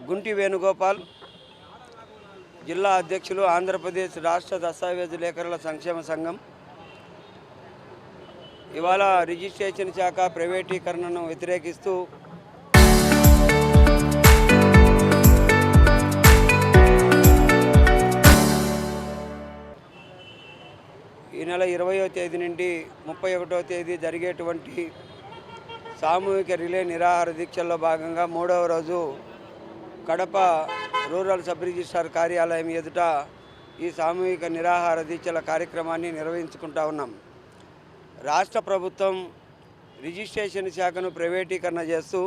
గుంటి వేణుగోపాల్, జిల్లా అధ్యక్షులు, ఆంధ్రప్రదేశ్ రాష్ట్ర దస్తావేజు లేఖరుల సంక్షేమ సంఘం. ఇవాళ రిజిస్ట్రేషన్ శాఖ ప్రైవేటీకరణను వ్యతిరేకిస్తూ ఈ నెల 20వ తేదీ నుండి 31వ తేదీ జరిగేటువంటి సామూహిక రిలే నిరాహార దీక్షల్లో భాగంగా 3వ రోజు కడప రూరల్ సబ్ రిజిస్ట్రార్ కార్యాలయం ఎదుట ఈ సామూహిక నిరాహార దీక్షల కార్యక్రమాన్ని నిర్వహించుకుంటా ఉన్నాం. రాష్ట్ర ప్రభుత్వం రిజిస్ట్రేషన్ శాఖను ప్రైవేటీకరణ చేస్తూ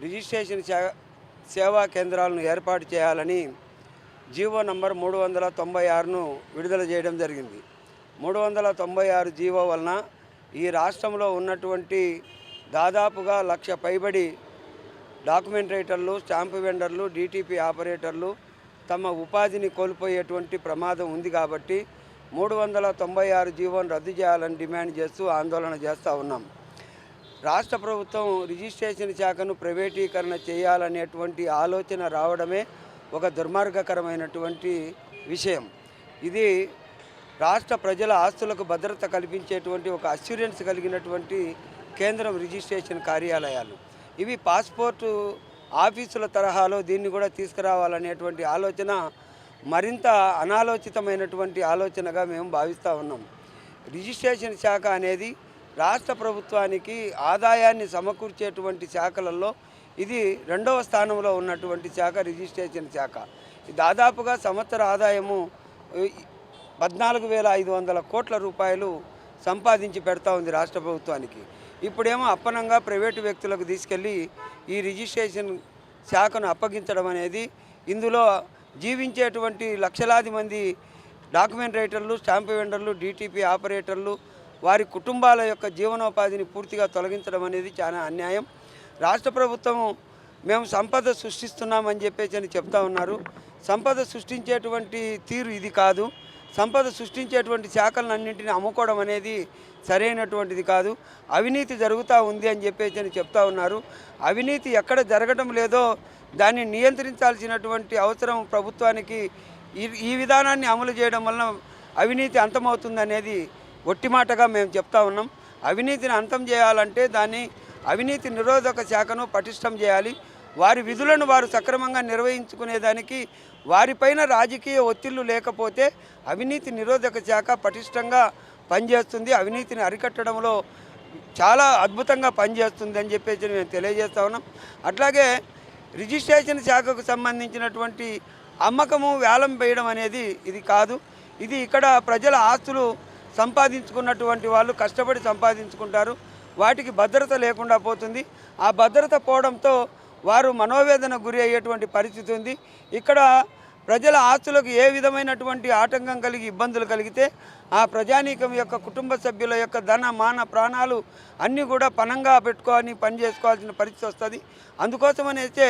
రిజిస్ట్రేషన్ సేవా కేంద్రాలను ఏర్పాటు చేయాలని జీవో నంబర్ 396ను విడుదల చేయడం జరిగింది. 396 జీవో వలన ఈ రాష్ట్రంలో ఉన్నటువంటి దాదాపుగా 1,00,000 పైబడి డాక్యుమెంట్ రైటర్లు, స్టాంపు వెండర్లు, డిటిపి ఆపరేటర్లు తమ ఉపాధిని కోల్పోయేటువంటి ప్రమాదం ఉంది. కాబట్టి 396 జీవోను రద్దు చేయాలని డిమాండ్ చేస్తూ ఆందోళన చేస్తూ ఉన్నాం. రాష్ట్ర ప్రభుత్వం రిజిస్ట్రేషన్ శాఖను ప్రైవేటీకరణ చేయాలనేటువంటి ఆలోచన రావడమే ఒక దుర్మార్గకరమైనటువంటి విషయం. ఇది రాష్ట్ర ప్రజల ఆస్తులకు భద్రత కల్పించేటువంటి ఒక అష్యూరెన్స్ కలిగినటువంటి కేంద్రం రిజిస్ట్రేషన్ కార్యాలయాలు. ఇవి పాస్పోర్టు ఆఫీసుల తరహాలో దీన్ని కూడా తీసుకురావాలనేటువంటి ఆలోచన మరింత అనాలోచితమైనటువంటి ఆలోచనగా మేము భావిస్తూ ఉన్నాం. రిజిస్ట్రేషన్ శాఖ అనేది రాష్ట్ర ప్రభుత్వానికి ఆదాయాన్ని సమకూర్చేటువంటి శాఖలలో ఇది 2వ స్థానంలో ఉన్నటువంటి శాఖ రిజిస్ట్రేషన్ శాఖ. దాదాపుగా సంవత్సర ఆదాయము 14,500 కోట్ల రూపాయలు సంపాదించి పెడతా ఉంది రాష్ట్ర ప్రభుత్వానికి. ఇప్పుడేమో అప్పనంగా ప్రైవేటు వ్యక్తులకు తీసుకెళ్ళి ఈ రిజిస్ట్రేషన్ శాఖను అప్పగించడం అనేది, ఇందులో జీవించేటువంటి లక్షలాది మంది డాక్యుమెంట్ రైటర్లు, స్టాంపు వెండర్లు, డిటిపి ఆపరేటర్లు వారి కుటుంబాల యొక్క జీవనోపాధిని పూర్తిగా తొలగించడం అనేది చాలా అన్యాయం. రాష్ట్ర ప్రభుత్వం మేము సంపద సృష్టిస్తున్నామని చెప్పేసి చెప్తా ఉన్నారు. సంపద సృష్టించేటువంటి తీరు ఇది కాదు. సంపద సృష్టించేటువంటి శాఖలన్నింటినీ అమ్ముకోవడం అనేది సరైనటువంటిది కాదు. అవినీతి జరుగుతూ ఉంది అని చెప్పేసి చెప్తా ఉన్నారు. అవినీతి ఎక్కడ జరగడం లేదో దాన్ని నియంత్రించాల్సినటువంటి అవసరం ప్రభుత్వానికి ఈ విధానాన్ని అమలు చేయడం వలన అవినీతి అంతమవుతుంది అనేది ఒట్టి మాటగా మేము చెప్తా ఉన్నాం. అవినీతిని అంతం చేయాలంటే దాన్ని అవినీతి నిరోధక శాఖను పటిష్టం చేయాలి. వారి విధులను వారు సక్రమంగా నిర్వహించుకునేదానికి వారిపైన రాజకీయ ఒత్తిళ్లు లేకపోతే అవినీతి నిరోధక శాఖ పటిష్టంగా పనిచేస్తుంది, అవినీతిని అరికట్టడంలో చాలా అద్భుతంగా పనిచేస్తుంది అని చెప్పేసి మేము తెలియజేస్తా ఉన్నాం. అట్లాగే రిజిస్ట్రేషన్ శాఖకు సంబంధించినటువంటి అమ్మకము, వేలం వేయడం అనేది ఇది కాదు. ఇది ఇక్కడ ప్రజల ఆస్తులు సంపాదించుకున్నటువంటి వాళ్ళు కష్టపడి సంపాదించుకుంటారు, వాటికి భద్రత లేకుండా పోతుంది. ఆ భద్రత పోవడంతో వారు మనోవేదన గురి అయ్యేటువంటి పరిస్థితి ఉంది. ఇక్కడ ప్రజల ఆస్తులకు ఏ విధమైనటువంటి ఆటంకం కలిగి ఇబ్బందులు కలిగితే ఆ ప్రజానీకం యొక్క కుటుంబ సభ్యుల యొక్క ధన, మాన, ప్రాణాలు అన్నీ కూడా పణంగా పెట్టుకొని పని చేసుకోవాల్సిన పరిస్థితి వస్తుంది. అందుకోసమనైతే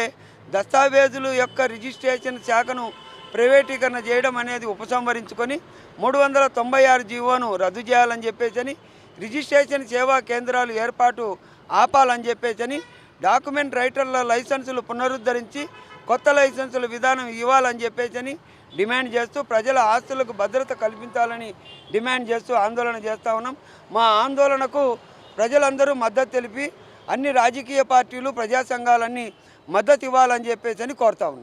దస్తావేజుల యొక్క రిజిస్ట్రేషన్ శాఖను ప్రైవేటీకరణ చేయడం అనేది ఉపసంహరించుకొని 396 జీవోను రద్దు చేయాలని చెప్పేసి, రిజిస్ట్రేషన్ సేవా కేంద్రాలు ఏర్పాటు ఆపాలని చెప్పేసి, డాక్యుమెంట్ రైటర్ల లైసెన్సులు పునరుద్ధరించి కొత్త లైసెన్సుల విధానం ఇవ్వాలని చెప్పేసి డిమాండ్ చేస్తూ ప్రజల ఆస్తులకు భద్రత కల్పించాలని డిమాండ్ చేస్తూ ఆందోళన చేస్తూ ఉన్నాం. మా ఆందోళనకు ప్రజలందరూ మద్దతు తెలిపి అన్ని రాజకీయ పార్టీలు, ప్రజా సంఘాలన్నీ మద్దతు ఇవ్వాలని చెప్పేసి కోరుతా ఉన్నాం.